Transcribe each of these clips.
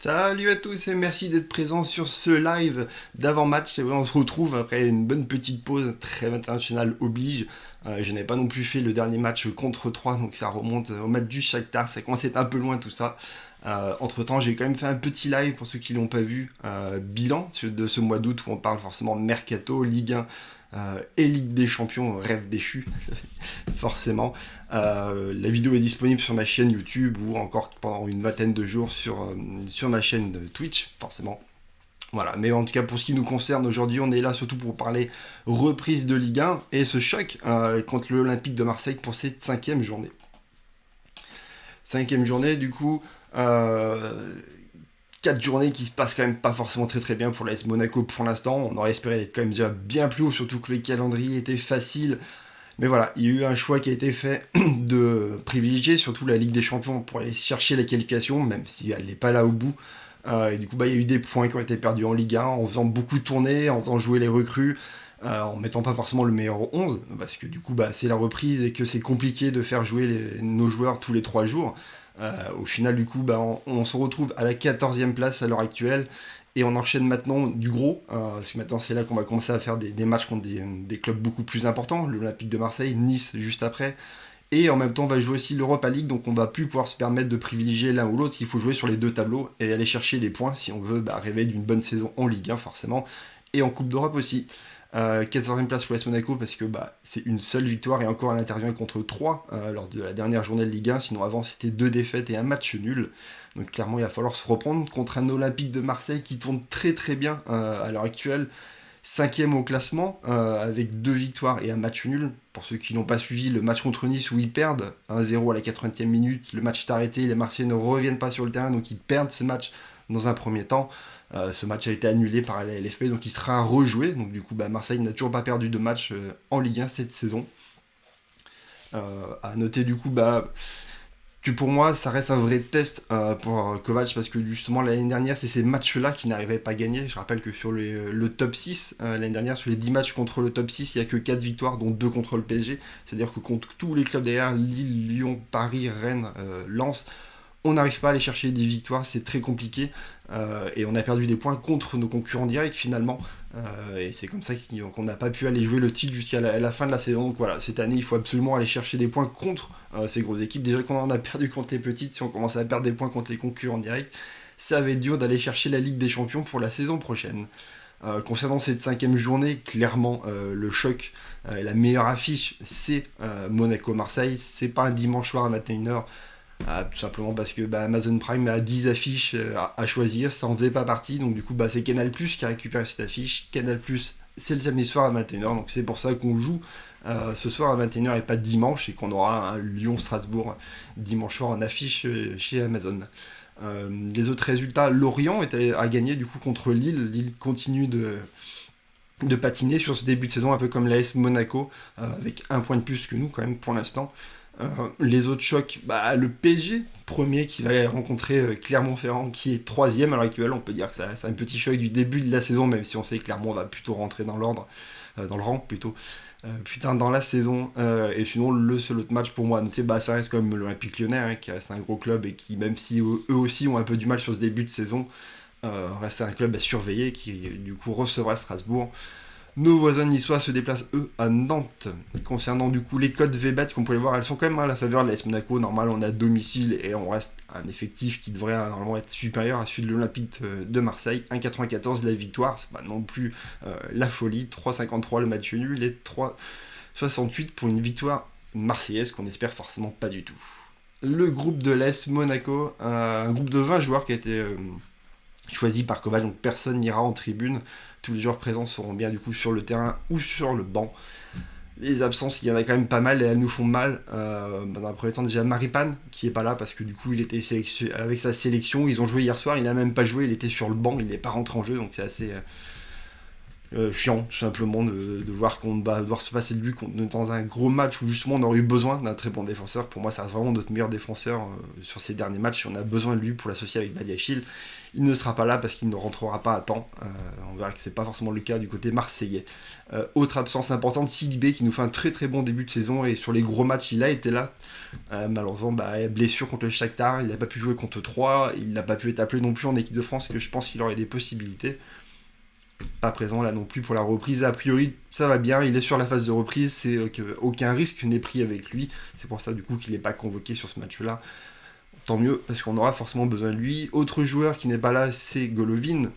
Salut à tous et merci d'être présents sur ce live d'avant-match. C'est vrai, on se retrouve après une bonne petite pause, trêve internationale oblige. Je n'avais pas non plus fait le dernier match contre 3, donc ça remonte au match du Shakhtar. Ça commence à être un peu loin tout ça. Entre-temps, j'ai quand même fait un petit live pour ceux qui l'ont pas vu. Bilan de ce mois d'août où on parle forcément Mercato, Ligue 1 et Ligue des Champions, rêve déchu, forcément. La vidéo est disponible sur ma chaîne YouTube ou encore pendant une vingtaine de jours sur ma chaîne Twitch, forcément. Voilà, mais en tout cas pour ce qui nous concerne aujourd'hui, on est là surtout pour parler reprise de Ligue 1 et ce choc contre l'Olympique de Marseille pour cette cinquième journée. Cinquième journée, du coup, 4 journées qui se passent quand même pas forcément très très bien pour l'AS Monaco pour l'instant. On aurait espéré être quand même déjà bien plus haut, surtout que le calendrier était facile. Mais voilà, il y a eu un choix qui a été fait de privilégier surtout la Ligue des Champions pour aller chercher la qualification, même si elle n'est pas là au bout. Et du coup, il y a eu des points qui ont été perdus en Ligue 1 en faisant beaucoup tourner, en faisant jouer les recrues, en mettant pas forcément le meilleur 11, parce que du coup, c'est la reprise et que c'est compliqué de faire jouer nos joueurs tous les 3 jours. Au final, du coup, on se retrouve à la 14e place à l'heure actuelle. Et on enchaîne maintenant du gros, parce que maintenant c'est là qu'on va commencer à faire des matchs contre des clubs beaucoup plus importants, l'Olympique de Marseille, Nice juste après. Et en même temps on va jouer aussi l'Europa League, donc on va plus pouvoir se permettre de privilégier l'un ou l'autre, il faut jouer sur les deux tableaux et aller chercher des points si on veut rêver d'une bonne saison en Ligue 1 forcément, et en Coupe d'Europe aussi. 14e place pour l'AS Monaco parce que c'est une seule victoire et encore elle intervient contre 3 lors de la dernière journée de Ligue 1, sinon avant c'était 2 défaites et un match nul. Donc clairement il va falloir se reprendre contre un Olympique de Marseille qui tourne très très bien à l'heure actuelle. 5e au classement avec 2 victoires et un match nul. Pour ceux qui n'ont pas suivi le match contre Nice où ils perdent 1-0 à la 80e minute, le match est arrêté, les Marseillais ne reviennent pas sur le terrain donc ils perdent ce match dans un premier temps. Ce match a été annulé par la LFP, donc il sera rejoué. Donc du coup, Marseille n'a toujours pas perdu de match en Ligue 1 cette saison. À noter du coup que pour moi, ça reste un vrai test pour Kovac parce que justement l'année dernière, c'est ces matchs-là qui n'arrivaient pas à gagner. Je rappelle que sur le top 6, l'année dernière, sur les 10 matchs contre le top 6, il n'y a que 4 victoires, dont 2 contre le PSG. C'est-à-dire que contre tous les clubs derrière, Lille, Lyon, Paris, Rennes, Lens, on n'arrive pas à aller chercher des victoires, c'est très compliqué. Et on a perdu des points contre nos concurrents directs finalement. Et c'est comme ça qu'on n'a pas pu aller jouer le titre jusqu'à la fin de la saison. Donc voilà, cette année, il faut absolument aller chercher des points contre ces grosses équipes. Déjà qu'on en a perdu contre les petites, si on commence à perdre des points contre les concurrents directs, ça va être dur d'aller chercher la Ligue des Champions pour la saison prochaine. Concernant cette cinquième journée, clairement, le choc, la meilleure affiche, c'est Monaco-Marseille. C'est pas un dimanche soir à 21h. Tout simplement parce que Amazon Prime a 10 affiches à choisir, ça en faisait pas partie, donc du coup c'est Canal Plus qui a récupéré cette affiche. Canal Plus, c'est le samedi soir à 21h, donc c'est pour ça qu'on joue ce soir à 21h et pas dimanche, et qu'on aura un Lyon-Strasbourg dimanche soir en affiche chez Amazon. Les autres résultats, Lorient a gagné du coup contre Lille. Lille continue de patiner sur ce début de saison, un peu comme l'AS Monaco, avec un point de plus que nous quand même pour l'instant. Les autres chocs, le PSG, premier qui va rencontrer Clermont-Ferrand qui est 3ème à l'heure actuelle. On peut dire que c'est un petit choc du début de la saison, même si on sait que Clermont va plutôt rentrer dans l'ordre, dans le rang plutôt, dans la saison. Et sinon, le seul autre match pour moi, ça reste comme l'Olympique Lyonnais, hein, qui reste un gros club et qui, même si eux aussi ont un peu du mal sur ce début de saison, reste un club à surveiller qui du coup recevra Strasbourg. Nos voisins niçois se déplacent eux à Nantes. Concernant du coup les codes VBET qu'on pouvait voir, elles sont quand même à la faveur de l'AS Monaco. Normal, on a domicile et on reste un effectif qui devrait normalement être supérieur à celui de l'Olympique de Marseille. 1,94 la victoire, c'est pas non plus la folie. 3,53 le match nul et 3,68 pour une victoire marseillaise qu'on espère forcément pas du tout. Le groupe de l'AS Monaco, un groupe de 20 joueurs qui a été choisi par Kovac, donc personne n'ira en tribune. Tous les joueurs présents seront bien du coup sur le terrain ou sur le banc. Les absences, il y en a quand même pas mal et elles nous font mal. Dans un premier temps, déjà Maripane qui est pas là parce que du coup il était avec sa sélection. Ils ont joué hier soir, il a même pas joué, il était sur le banc, il n'est pas rentré en jeu, donc c'est assez chiant tout simplement de voir qu'on va devoir se passer de lui dans un gros match où justement on aurait eu besoin d'un très bon défenseur. Pour moi, ça reste vraiment notre meilleur défenseur sur ces derniers matchs. Si on a besoin de lui pour l'associer avec Badiachil, il ne sera pas là parce qu'il ne rentrera pas à temps. On verra que c'est pas forcément le cas du côté marseillais. Autre absence importante, Sidibé qui nous fait un très très bon début de saison et sur les gros matchs il a été là. Malheureusement, blessure contre le Shakhtar, il n'a pas pu jouer contre 3, il n'a pas pu être appelé non plus en équipe de France, que je pense qu'il aurait des possibilités. Pas présent là non plus pour la reprise. A priori, ça va bien, il est sur la phase de reprise, c'est qu'aucun risque n'est pris avec lui. C'est pour ça du coup qu'il n'est pas convoqué sur ce match-là. Tant mieux, parce qu'on aura forcément besoin de lui. Autre joueur qui n'est pas là, c'est Golovin.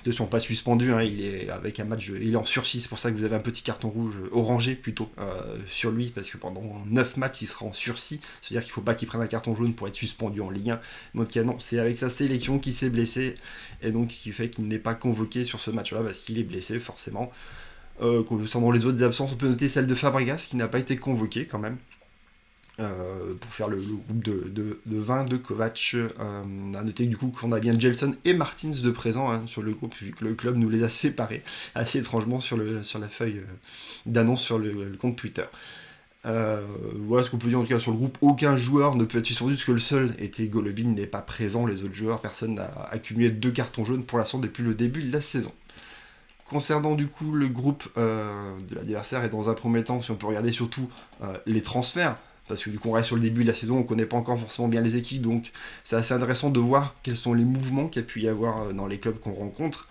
Ne sont pas suspendus, hein, il est avec un match, il est en sursis, c'est pour ça que vous avez un petit carton rouge orangé plutôt sur lui, parce que pendant 9 matchs il sera en sursis, c'est-à-dire qu'il ne faut pas qu'il prenne un carton jaune pour être suspendu en Ligue 1. Mais en tout cas non, c'est avec sa sélection qu'il s'est blessé, et donc ce qui fait qu'il n'est pas convoqué sur ce match-là, parce qu'il est blessé forcément. Concernant les autres absences, on peut noter celle de Fabregas, qui n'a pas été convoqué quand même. Pour faire le groupe de 20 de Kovac. À noter que du coup qu'on a bien Gelson et Martins de présent hein, sur le groupe, vu que le club nous les a séparés assez étrangement sur la feuille d'annonce sur le compte Twitter. Voilà ce qu'on peut dire en tout cas sur le groupe. Aucun joueur ne peut être suspendu parce que le seul était Golovin n'est pas présent. Les autres joueurs, personne n'a accumulé 2 cartons jaunes pour l'instant depuis le début de la saison. Concernant du coup le groupe de l'adversaire et dans un premier temps, si on peut regarder surtout les transferts, parce que du coup on reste sur le début de la saison, on ne connaît pas encore forcément bien les équipes, donc c'est assez intéressant de voir quels sont les mouvements qu'il y a pu y avoir dans les clubs qu'on rencontre.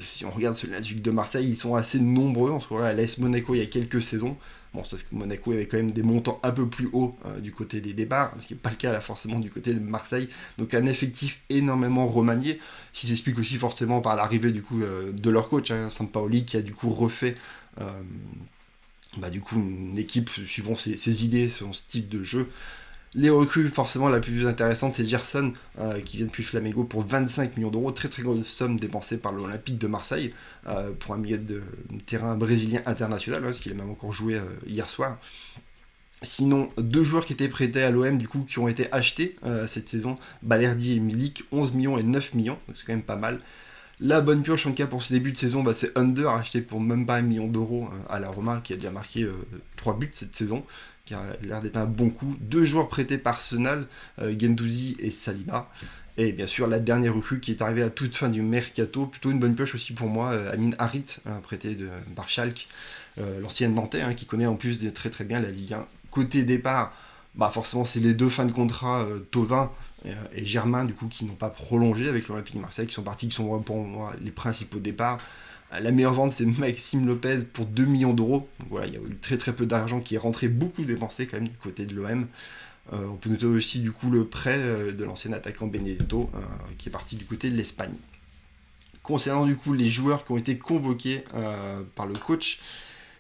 Si on regarde celui de Marseille, ils sont assez nombreux, on se croirait à l'AS Monaco il y a quelques saisons. Bon, sauf que Monaco avait quand même des montants un peu plus hauts du côté des départs, ce qui n'est pas le cas là forcément du côté de Marseille. Donc un effectif énormément remanié, ce qui s'explique aussi fortement par l'arrivée du coup de leur coach, hein, Sampaoli, qui a du coup refait du coup une équipe suivant ses idées, son style de jeu. Les recrues, forcément, la plus intéressante, c'est Gerson, qui vient depuis Flamengo pour 25 millions d'euros. Très très grosse somme dépensée par l'Olympique de Marseille pour un milieu de terrain brésilien international, parce qu'il a même encore joué hier soir. Sinon, 2 joueurs qui étaient prêtés à l'OM, du coup, qui ont été achetés cette saison, Balerdi et Milik, 11 millions et 9 millions, donc c'est quand même pas mal. La bonne pioche en tout cas pour ce début de saison, c'est Under, acheté pour même pas 1 million d'euros à la Roma, qui a déjà marqué 3 buts cette saison, qui a l'air d'être un bon coup. 2 joueurs prêtés par Arsenal, Guendouzi et Saliba. Et bien sûr la dernière recrue qui est arrivée à toute fin du mercato, plutôt une bonne pioche aussi pour moi, Amin Harit, prêté par Schalke, l'ancienne Nantais, qui connaît en plus très très bien la Ligue 1. Côté départ, forcément c'est les 2 fins de contrat, Thauvin et Germain, du coup, qui n'ont pas prolongé avec l'Olympique de Marseille, qui sont partis, qui sont pour moi les principaux départs. La meilleure vente, c'est Maxime Lopez pour 2 millions d'euros. Donc voilà, il y a eu très très peu d'argent qui est rentré, beaucoup dépensé quand même du côté de l'OM. On peut noter aussi du coup le prêt de l'ancien attaquant Benedetto, qui est parti du côté de l'Espagne. Concernant du coup les joueurs qui ont été convoqués par le coach,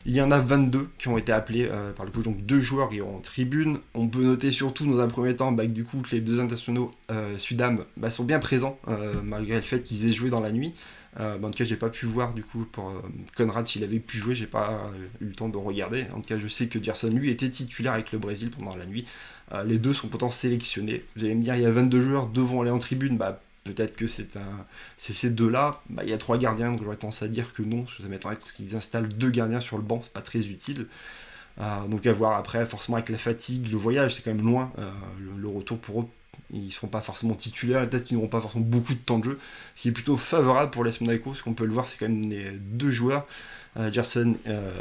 il y en a 22 qui ont été appelés par le coach, donc 2 joueurs qui iront en tribune. On peut noter surtout dans un premier temps que du coup que les 2 internationaux Sudam sont bien présents, malgré le fait qu'ils aient joué dans la nuit. En tout cas, j'ai pas pu voir du coup pour Conrad s'il avait pu jouer, j'ai pas eu le temps de regarder. En tout cas, je sais que Gerson lui était titulaire avec le Brésil pendant la nuit. Les 2 sont pourtant sélectionnés. Vous allez me dire, il y a 22 joueurs, devront aller en tribune. Peut-être que c'est ces 2-là. Il y a 3 gardiens, donc j'aurais tendance à dire que non. Ça m'étonnerait qu'ils installent 2 gardiens sur le banc, c'est pas très utile. Donc à voir après, forcément avec la fatigue, le voyage, c'est quand même loin. Le retour pour eux, ils ne seront pas forcément titulaires, et peut-être qu'ils n'auront pas forcément beaucoup de temps de jeu. Ce qui est plutôt favorable pour l'AS Monaco, parce qu'on peut le voir, c'est quand même les 2 joueurs, Gerson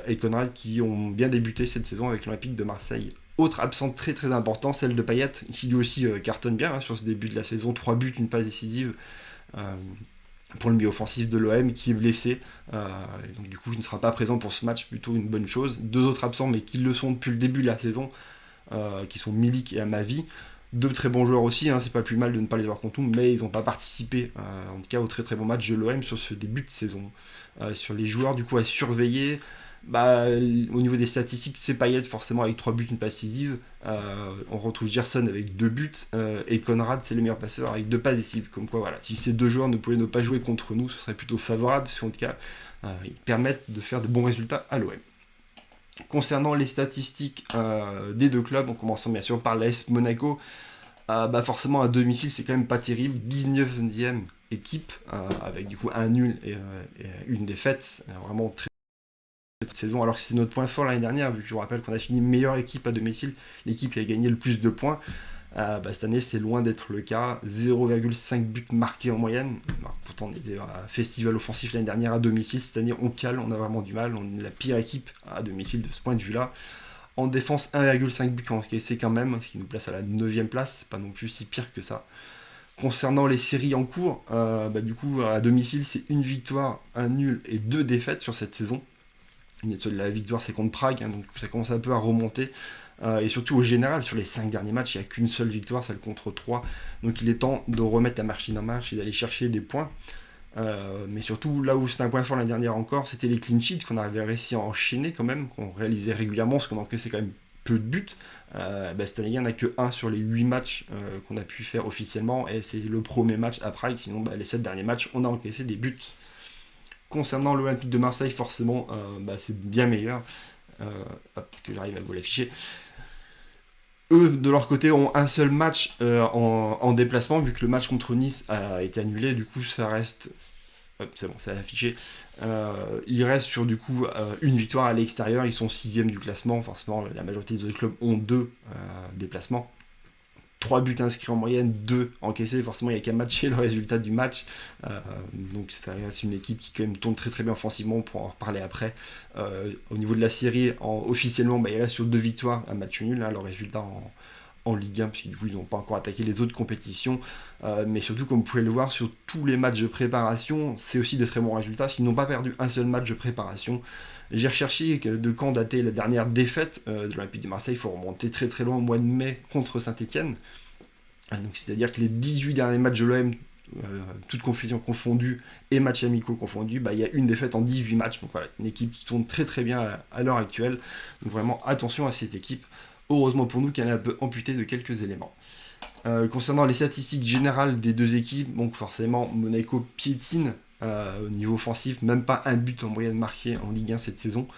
et Conrad, qui ont bien débuté cette saison avec l'Olympique de Marseille. Autre absente très très important, celle de Payet, qui lui aussi cartonne bien sur ce début de la saison. 3 buts, une passe décisive pour le milieu offensif de l'OM, qui est blessé. Et donc du coup, il ne sera pas présent pour ce match, plutôt une bonne chose. 2 autres absents, mais qui le sont depuis le début de la saison, qui sont Milik et Amavi. 2 très bons joueurs aussi, c'est pas plus mal de ne pas les voir contre nous, mais ils n'ont pas participé, en tout cas au très très bon match de l'OM sur ce début de saison. Sur les joueurs du coup à surveiller, au niveau des statistiques, c'est Payet forcément avec 3 buts, une passe décisive. On retrouve Gerson avec 2 buts, et Conrad c'est le meilleur passeur avec 2 passes décisives. Comme quoi voilà, si ces 2 joueurs ne pouvaient ne pas jouer contre nous, ce serait plutôt favorable, parce qu'en tout cas ils permettent de faire de bons résultats à l'OM. Concernant les statistiques des 2 clubs, en commençant bien sûr par l'AS Monaco, forcément à domicile c'est quand même pas terrible, 19e équipe, avec du coup un nul et une défaite, vraiment très cette saison, alors que c'est notre point fort l'année dernière, vu que je vous rappelle qu'on a fini meilleure équipe à domicile, l'équipe qui a gagné le plus de points. Cette année, c'est loin d'être le cas. 0,5 buts marqués en moyenne. Alors, pourtant, on était à festival offensif l'année dernière à domicile. Cette année, on cale, on a vraiment du mal. On est la pire équipe à domicile de ce point de vue-là. En défense, 1,5 buts encaissés quand même, ce qui nous place à la 9ème place. C'est pas non plus si pire que ça. Concernant les séries en cours, du coup, à domicile, c'est une victoire, un nul et 2 défaites sur cette saison. La victoire, c'est contre Prague, donc ça commence un peu à remonter. Et surtout au général, sur les 5 derniers matchs, il n'y a qu'une seule victoire, celle contre 3. Donc il est temps de remettre la machine en marche et d'aller chercher des points. Mais surtout, là où c'était un point fort l'année dernière encore, c'était les clean sheets qu'on avait réussi à enchaîner quand même, qu'on réalisait régulièrement, parce qu'on encaissait quand même peu de buts. Cette année, il n'y en a que 1 sur les 8 matchs qu'on a pu faire officiellement, et c'est le premier match à Prague, sinon les 7 derniers matchs, on a encaissé des buts. Concernant l'Olympique de Marseille, forcément, c'est bien meilleur. Que j'arrive à vous l'afficher. Eux, de leur côté, ont un seul match en déplacement, vu que le match contre Nice a été annulé. Du coup, ça reste... c'est bon, ça a affiché. Il reste sur, du coup, une victoire à l'extérieur. Ils sont 6ème du classement. Forcément, la majorité des autres clubs ont 2 déplacements. 3 buts inscrits en moyenne, 2 encaissés, forcément il n'y a qu'à matcher le résultat du match. Donc c'est une équipe qui quand même tourne très très bien offensivement, pour en reparler après. Au niveau de la série, officiellement il reste sur 2 victoires, un match nul, le résultat en Ligue 1, parce que du coup ils n'ont pas encore attaqué les autres compétitions. Mais surtout, comme vous pouvez le voir, sur tous les matchs de préparation, c'est aussi de très bons résultats, parce qu'ils n'ont pas perdu un seul match de préparation. J'ai recherché de quand datait la dernière défaite de l'Olympique de Marseille. Il faut remonter très très loin au mois de mai contre Saint-Etienne. C'est-à-dire que les 18 derniers matchs de l'OM, toutes confusions confondues et matchs amicaux confondus, il y a une défaite en 18 matchs. Donc voilà, une équipe qui tourne très très bien à l'heure actuelle. Donc vraiment attention à cette équipe. Heureusement pour nous qu'elle est un peu amputée de quelques éléments. Concernant les statistiques générales des deux équipes, donc forcément Monaco piétine au niveau offensif, même pas un but en moyenne marqué en Ligue 1 cette saison.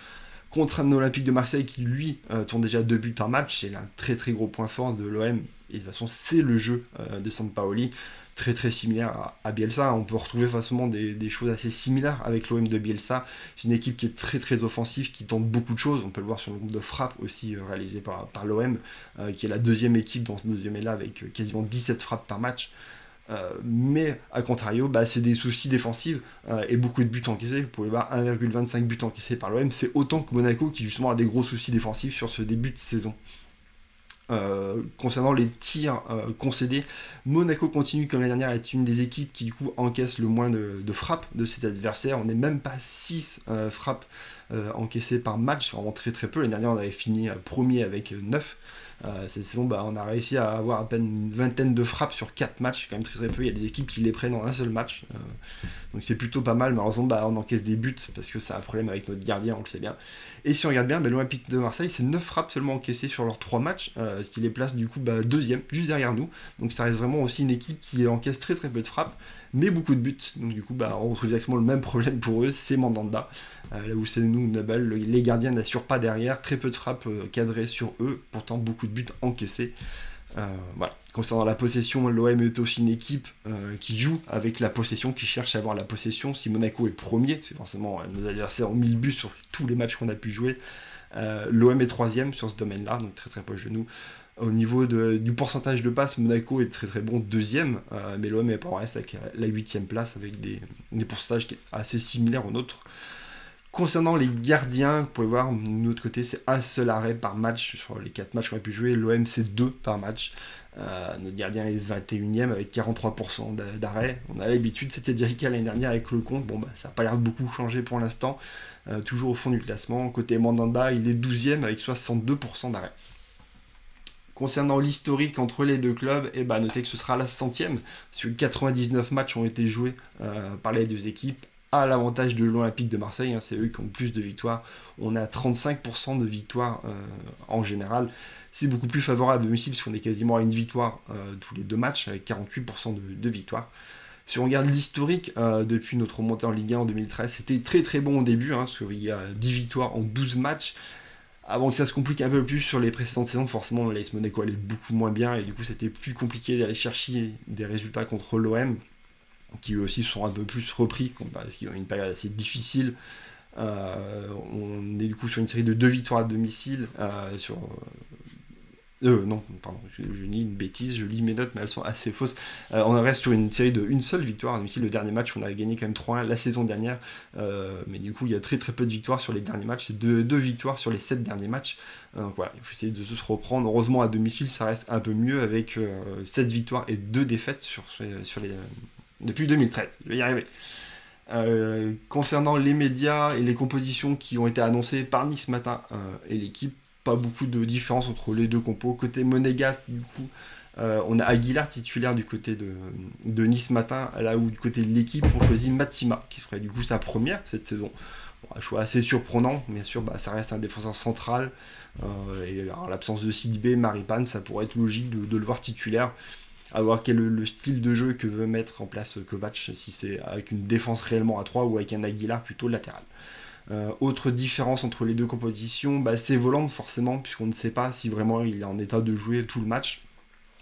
Contre un Olympique de Marseille qui lui tourne déjà 2 buts par match, c'est un très très gros point fort de l'OM. Et de toute façon, c'est le jeu de Sampaoli, très très similaire à Bielsa. On peut retrouver facilement des choses assez similaires avec l'OM de Bielsa. C'est une équipe qui est très très offensive, qui tente beaucoup de choses. On peut le voir sur le nombre de frappes aussi réalisées par l'OM, qui est la deuxième équipe dans ce deuxième là avec quasiment 17 frappes par match. Mais à contrario, c'est des soucis défensifs et beaucoup de buts encaissés. Vous pouvez voir 1,25 buts encaissés par l'OM, c'est autant que Monaco qui justement a des gros soucis défensifs sur ce début de saison. Concernant les tirs concédés, Monaco continue comme l'année dernière à être une des équipes qui du coup encaisse le moins de frappes de ses adversaires. On n'est même pas 6 frappes encaissées par match, c'est vraiment très très peu. L'année dernière on avait fini premier avec 9. Cette saison, on a réussi à avoir à peine une vingtaine de frappes sur 4 matchs, c'est quand même très très peu. Il y a des équipes qui les prennent en un seul match, donc c'est plutôt pas mal. Malheureusement, on encaisse des buts parce que ça a un problème avec notre gardien, on le sait bien. Et si on regarde bien, l'Olympique de Marseille, c'est 9 frappes seulement encaissées sur leurs 3 matchs, ce qui les place du coup deuxième, juste derrière nous. Donc ça reste vraiment aussi une équipe qui encaisse très très peu de frappes, mais beaucoup de buts. Donc du coup, on retrouve exactement le même problème pour eux, c'est Mandanda. Là où c'est nous, Nubel, les gardiens n'assurent pas derrière, très peu de frappes cadrées sur eux, pourtant beaucoup de buts encaissés. Voilà. Concernant la possession, l'OM est aussi une équipe qui joue avec la possession, qui cherche à avoir la possession. Si Monaco est premier, c'est forcément nos adversaires ont mis le but sur tous les matchs qu'on a pu jouer. L'OM est 3ème sur ce domaine-là, donc très très proche de nous. Au niveau du pourcentage de passes, Monaco est très très bon 2ème, mais l'OM est en reste avec la 8ème place avec des pourcentages assez similaires aux nôtres. Concernant les gardiens, vous pouvez voir, de notre côté, c'est un seul arrêt par match. Sur les 4 matchs qu'on a pu jouer, l'OM c'est 2 par match. Notre gardien est 21ème avec 43% d'arrêt. On a l'habitude, c'était déjà le cas l'année dernière avec le compte. Ça n'a pas l'air de beaucoup changer pour l'instant. Toujours au fond du classement. Côté Mandanda, il est 12ème avec 62% d'arrêt. Concernant l'historique entre les deux clubs, notez que ce sera la 100ème. Sur 99 matchs ont été joués par les deux équipes. À l'avantage de l'Olympique de Marseille, c'est eux qui ont plus de victoires. On a 35% de victoires en général. C'est beaucoup plus favorable à domicile parce qu'on est quasiment à une victoire tous les 2 matchs avec 48% de victoires. Si on regarde l'historique depuis notre remontée en Ligue 1 en 2013, c'était très très bon au début, parce qu'il y a 10 victoires en 12 matchs. Avant que ça se complique un peu plus sur les précédentes saisons, forcément l'AS Monaco allait beaucoup moins bien et du coup c'était plus compliqué d'aller chercher des résultats contre l'OM. qui eux aussi sont un peu plus repris, parce qu'ils ont une période assez difficile. On est du coup sur une série de 2 victoires à domicile, non, pardon, je lis une bêtise, je lis mes notes, mais elles sont assez fausses. On reste sur une série de une seule victoire à domicile. Le dernier match, on avait gagné quand même 3-1 la saison dernière, mais du coup, il y a très très peu de victoires sur les derniers matchs. C'est deux victoires sur les 7 derniers matchs. Donc voilà, il faut essayer de se reprendre. Heureusement, à domicile, ça reste un peu mieux avec 7 victoires et 2 défaites depuis 2013. Je vais y arriver. Concernant les médias et les compositions qui ont été annoncées par Nice Matin et l'équipe, pas beaucoup de différence entre les deux compos. Côté Monégasque, du coup, on a Aguilar titulaire du côté de Nice Matin, là où du côté de l'équipe, on choisit Matsima, qui ferait du coup sa première cette saison. Bon, un choix assez surprenant, bien sûr, ça reste un défenseur central, et en l'absence de Sidibé, Maripane, ça pourrait être logique de le voir titulaire. À voir quel est le style de jeu que veut mettre en place Kovac, si c'est avec une défense réellement à 3 ou avec un Aguilar plutôt latéral. Autre différence entre les deux compositions, c'est Volland forcément, puisqu'on ne sait pas si vraiment il est en état de jouer tout le match.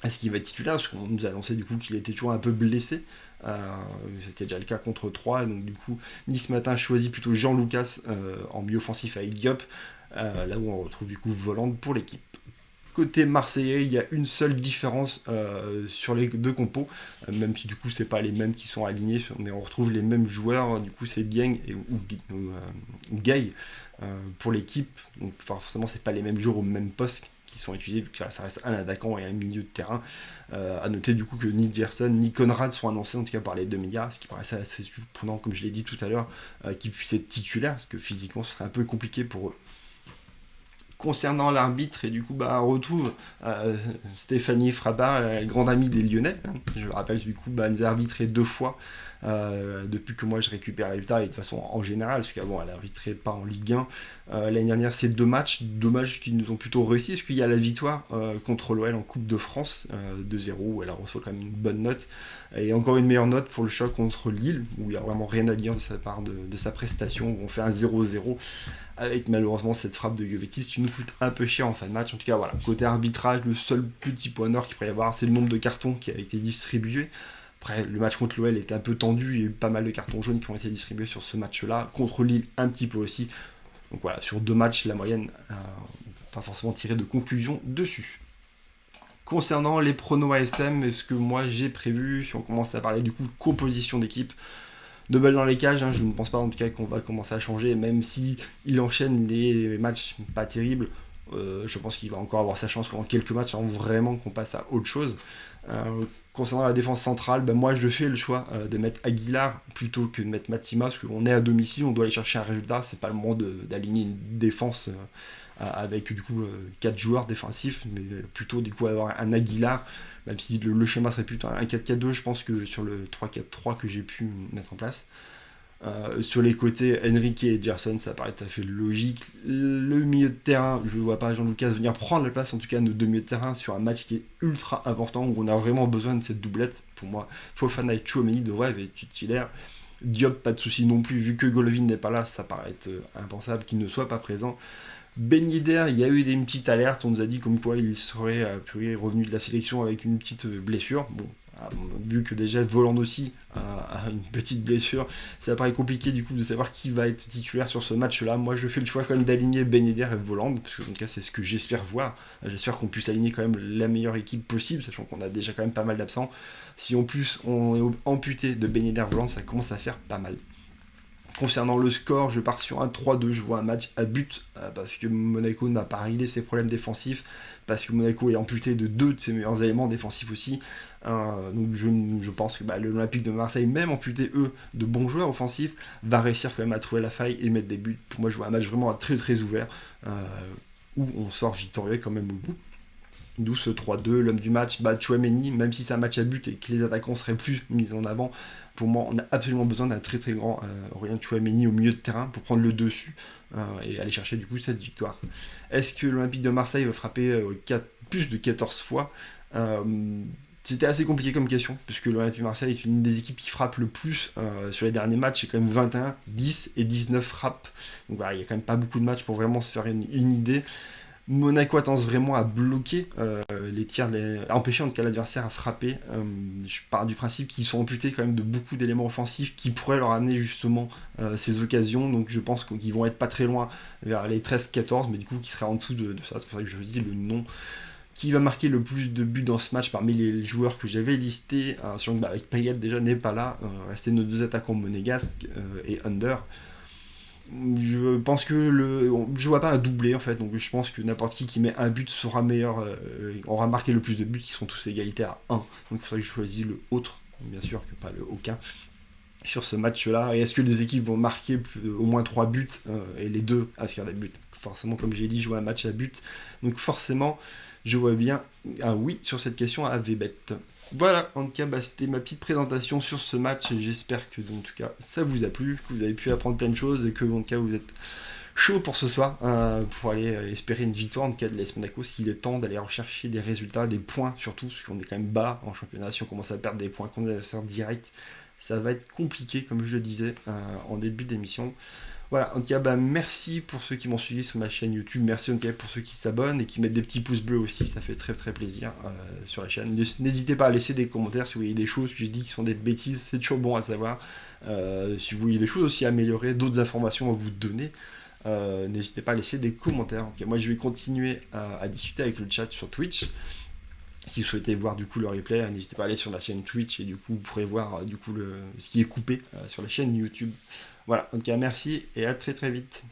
Est-ce qu'il va être titulaire? Parce qu'on nous a annoncé du coup qu'il était toujours un peu blessé. C'était déjà le cas contre 3, donc du coup Nice Matin choisit plutôt Jean Lucas en milieu offensif avec Diop, là où on retrouve du coup Volland pour l'équipe. Côté marseillais, il y a une seule différence sur les deux compos, même si du coup c'est pas les mêmes qui sont alignés, mais on retrouve les mêmes joueurs, du coup c'est Dieng ou Gay pour l'équipe, donc forcément c'est pas les mêmes joueurs au même poste qui sont utilisés, vu que ça reste un attaquant et un milieu de terrain. À noter du coup que ni Gerson ni Conrad sont annoncés en tout cas par les 2 médias, ce qui paraissait assez surprenant comme je l'ai dit tout à l'heure, qu'ils puissent être titulaires, parce que physiquement ce serait un peu compliqué pour eux. Concernant l'arbitre, et du coup, on retrouve Stéphanie Frappard, la grande amie des Lyonnais. Je rappelle, du coup, elle nous a arbitré 2 fois depuis que moi je récupère les résultats, et de toute façon en général, parce qu'avant elle arbitrait pas en Ligue 1. L'année dernière, c'est 2 matchs qui nous ont plutôt réussi, parce qu'il y a la victoire contre l'OL en Coupe de France, 2-0, où elle a reçu quand même une bonne note, et encore une meilleure note pour le choc contre Lille, où il n'y a vraiment rien à dire de sa part de sa prestation, où on fait un 0-0, avec malheureusement cette frappe de Jovetic qui nous coûte un peu cher en fin de match. En tout cas, voilà, côté arbitrage, le seul petit point noir qu'il pourrait y avoir, c'est le nombre de cartons qui a été distribué. Après, le match contre l'OL était un peu tendu, il y a eu pas mal de cartons jaunes qui ont été distribués sur ce match-là. Contre Lille, un petit peu aussi. Donc voilà, sur 2 matchs, la moyenne, pas forcément tiré de conclusion dessus. Concernant les pronos ASM, est-ce que moi j'ai prévu, si on commence à parler du coup de composition d'équipe, 2 balles dans les cages, je ne pense pas en tout cas qu'on va commencer à changer, même si il enchaîne des matchs pas terribles. Je pense qu'il va encore avoir sa chance pendant quelques matchs avant vraiment qu'on passe à autre chose. Concernant la défense centrale, moi je fais le choix de mettre Aguilar plutôt que de mettre Matsima, parce qu'on est à domicile, on doit aller chercher un résultat, c'est pas le moment d'aligner une défense avec du coup 4 joueurs défensifs, mais plutôt du coup avoir un Aguilar, même si le schéma serait plutôt un 4-4-2, je pense que sur le 3-4-3 que j'ai pu mettre en place. Sur les côtés, Enrique et Gerson, ça paraît tout à fait logique. Le milieu de terrain, je ne vois pas Jean-Lucas venir prendre la place, en tout cas, de 2 milieux de terrain sur un match qui est ultra important, où on a vraiment besoin de cette doublette. Pour moi, Fofana et Tchouaméni devraient être titulaires. Diop, pas de souci non plus, vu que Golovin n'est pas là, ça paraît être impensable qu'il ne soit pas présent. Ben Yedder, il y a eu des petites alertes, on nous a dit comme quoi il serait revenu de la sélection avec une petite blessure. Bon, vu que déjà Volland aussi a une petite blessure, ça paraît compliqué du coup de savoir qui va être titulaire sur ce match-là. Moi je fais le choix quand même d'aligner Ben Yedder et Volland, parce que en tout cas c'est ce que j'espère voir. J'espère qu'on puisse aligner quand même la meilleure équipe possible, sachant qu'on a déjà quand même pas mal d'absents. Si en plus on est amputé de Ben Yedder Volland, ça commence à faire pas mal. Concernant le score, je pars sur un 3-2, je vois un match à but, parce que Monaco n'a pas réglé ses problèmes défensifs, parce que Monaco est amputé de 2 de ses meilleurs éléments défensifs aussi. Donc je pense que l'Olympique de Marseille, même amputé eux de bons joueurs offensifs, va réussir quand même à trouver la faille et mettre des buts. Pour moi, je vois un match vraiment très très ouvert, où on sort victorieux quand même au bout. D'où ce 3-2, l'homme du match, Tchouaméni, même si c'est un match à but et que les attaquants seraient plus mis en avant, pour moi on a absolument besoin d'un très très grand Aurélien Tchouaméni au milieu de terrain pour prendre le dessus et aller chercher du coup cette victoire. Est-ce que l'Olympique de Marseille va frapper plus de 14 fois C'était assez compliqué comme question, puisque l'Olympique de Marseille est une des équipes qui frappe le plus sur les derniers matchs, c'est quand même 21, 10 et 19 frappes. Donc voilà, il n'y a quand même pas beaucoup de matchs pour vraiment se faire une idée. Monaco a tendance vraiment à bloquer les tirs, à empêcher en tout cas l'adversaire à frapper. Je pars du principe qu'ils sont amputés quand même de beaucoup d'éléments offensifs qui pourraient leur amener justement ces occasions. Donc je pense qu'ils vont être pas très loin vers les 13-14, mais du coup qui seraient en dessous de ça. C'est pour ça que je dis le nom qui va marquer le plus de buts dans ce match parmi les joueurs que j'avais listés. Sachant que avec Payet déjà n'est pas là, restait nos deux attaquants monégasques et Under. Je pense que je vois pas un doublé en fait, donc je pense que n'importe qui met un but sera meilleur, aura marqué le plus de buts qui sont tous égalités à 1. Donc c'est pour ça que je choisis le autre, bien sûr que pas le aucun, sur ce match-là. Et est-ce que les deux équipes vont marquer au moins 3 buts et les deux inscrire des buts? Forcément, comme j'ai dit, jouer un match à but. Donc forcément, je vois bien un oui sur cette question à VBet. Voilà, en tout cas, c'était ma petite présentation sur ce match. J'espère que, en tout cas, ça vous a plu, que vous avez pu apprendre plein de choses et que, en tout cas, vous êtes chaud pour ce soir, pour aller espérer une victoire, en tout cas, de l'AS Monaco, parce qu'il est temps d'aller rechercher des résultats, des points surtout, parce qu'on est quand même bas en championnat. Si on commence à perdre des points contre des adversaires directs, ça va être compliqué, comme je le disais en début d'émission. Voilà, en tout cas, merci pour ceux qui m'ont suivi sur ma chaîne YouTube. Merci en tout cas pour ceux qui s'abonnent et qui mettent des petits pouces bleus aussi. Ça fait très très plaisir sur la chaîne. N'hésitez pas à laisser des commentaires si vous voyez des choses que je dis qui sont des bêtises. C'est toujours bon à savoir. Si vous voyez des choses aussi à améliorer, d'autres informations à vous donner, n'hésitez pas à laisser des commentaires. En tout cas, moi, je vais continuer à discuter avec le chat sur Twitch. Si vous souhaitez voir du coup le replay, n'hésitez pas à aller sur la chaîne Twitch et du coup vous pourrez voir du coup ce qui est coupé sur la chaîne YouTube. Voilà, en tout cas merci et à très très vite.